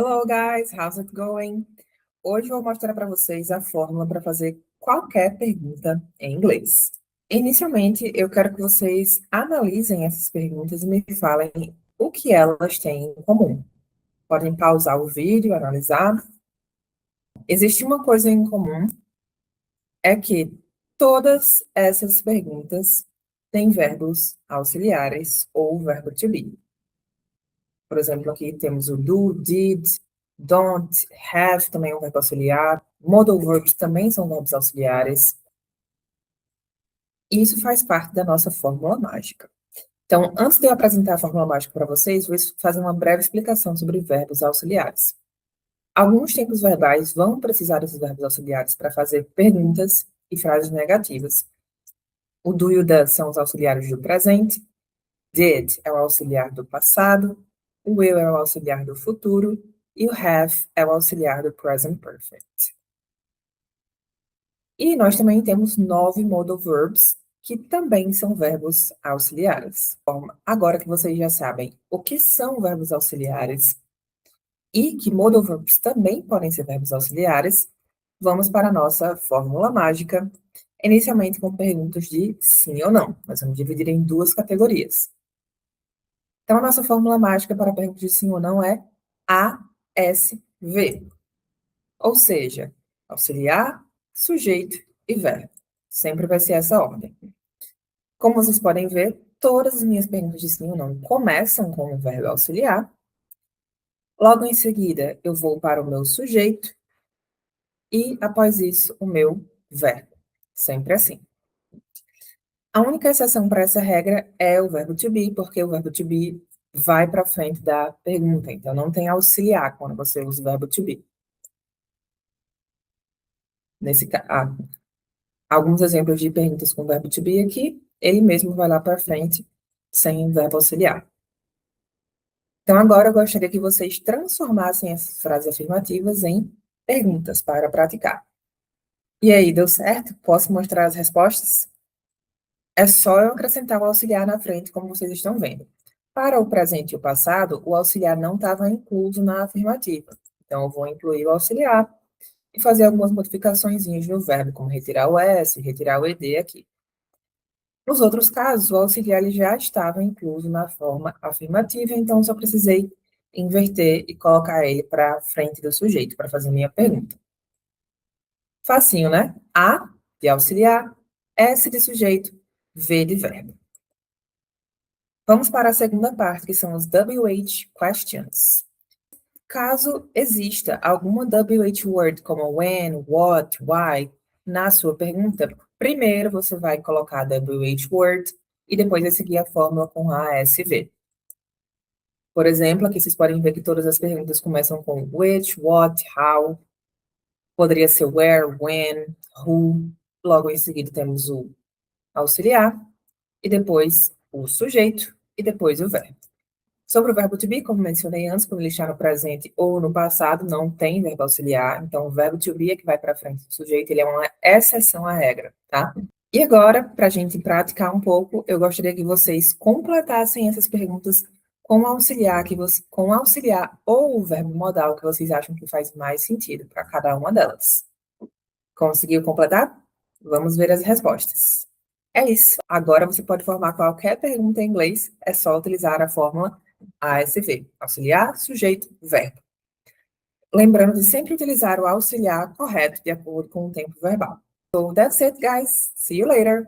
Hello guys, how's it going? Hoje eu vou mostrar para vocês a fórmula para fazer qualquer pergunta em inglês. Inicialmente, eu quero que vocês analisem essas perguntas e me falem o que elas têm em comum. Podem pausar o vídeo, analisar. Existe uma coisa em comum, é que todas essas perguntas têm verbos auxiliares ou verbo to be. Por exemplo, aqui temos o do, did, don't, have, também é um verbo auxiliar. Modal verbs também são verbos auxiliares. E isso faz parte da nossa fórmula mágica. Então, antes de eu apresentar a fórmula mágica para vocês, vou fazer uma breve explicação sobre verbos auxiliares. Alguns tempos verbais vão precisar desses verbos auxiliares para fazer perguntas e frases negativas. O do e o does são os auxiliares do presente. Did é o auxiliar do passado. O will é o auxiliar do futuro. E o have é o auxiliar do present perfect. E nós também temos 9 modal verbs, que também são verbos auxiliares. Bom, agora que vocês já sabem o que são verbos auxiliares e que modal verbs também podem ser verbos auxiliares, vamos para a nossa fórmula mágica, inicialmente com perguntas de sim ou não. Nós vamos dividir em duas categorias. Então, a nossa fórmula mágica para perguntas de sim ou não é ASV. Ou seja, auxiliar, sujeito e verbo. Sempre vai ser essa ordem. Como vocês podem ver, todas as minhas perguntas de sim ou não começam com o verbo auxiliar. Logo em seguida, eu vou para o meu sujeito. E, após isso, o meu verbo. Sempre assim. A única exceção para essa regra é o verbo to be, porque o verbo to be vai para frente da pergunta. Então, não tem auxiliar quando você usa o verbo to be. Alguns exemplos de perguntas com verbo to be aqui, ele mesmo vai lá para frente, sem verbo auxiliar. Então, agora eu gostaria que vocês transformassem essas frases afirmativas em perguntas para praticar. E aí, deu certo? Posso mostrar as respostas? É só eu acrescentar o auxiliar na frente, como vocês estão vendo. Para o presente e o passado, o auxiliar não estava incluso na afirmativa. Então, eu vou incluir o auxiliar e fazer algumas modificações no verbo, como retirar o S, retirar o ED aqui. Nos outros casos, o auxiliar ele já estava incluso na forma afirmativa, então só precisei inverter e colocar ele para frente do sujeito, para fazer minha pergunta. Facinho, né? A de auxiliar, S de sujeito, V de verbo. Vamos para a segunda parte, que são os WH questions. Caso exista alguma WH word, como when, what, why, na sua pergunta, primeiro você vai colocar a WH word e depois vai seguir a fórmula com a ASV. Por exemplo, aqui vocês podem ver que todas as perguntas começam com which, what, how. Poderia ser where, when, who. Logo em seguida temos o auxiliar e depois o sujeito e depois o verbo. Sobre o verbo to be, como mencionei antes, quando ele está no presente ou no passado, não tem verbo auxiliar. Então, o verbo to be é que vai para frente do sujeito, ele é uma exceção à regra, tá? E agora, para a gente praticar um pouco, eu gostaria que vocês completassem essas perguntas com o auxiliar, com o auxiliar ou o verbo modal que vocês acham que faz mais sentido para cada uma delas. Conseguiu completar? Vamos ver as respostas. É isso. Agora você pode formar qualquer pergunta em inglês, é só utilizar a fórmula ASV, auxiliar, sujeito, verbo. Lembrando de sempre utilizar o auxiliar correto de acordo com o tempo verbal. So that's it, guys. See you later.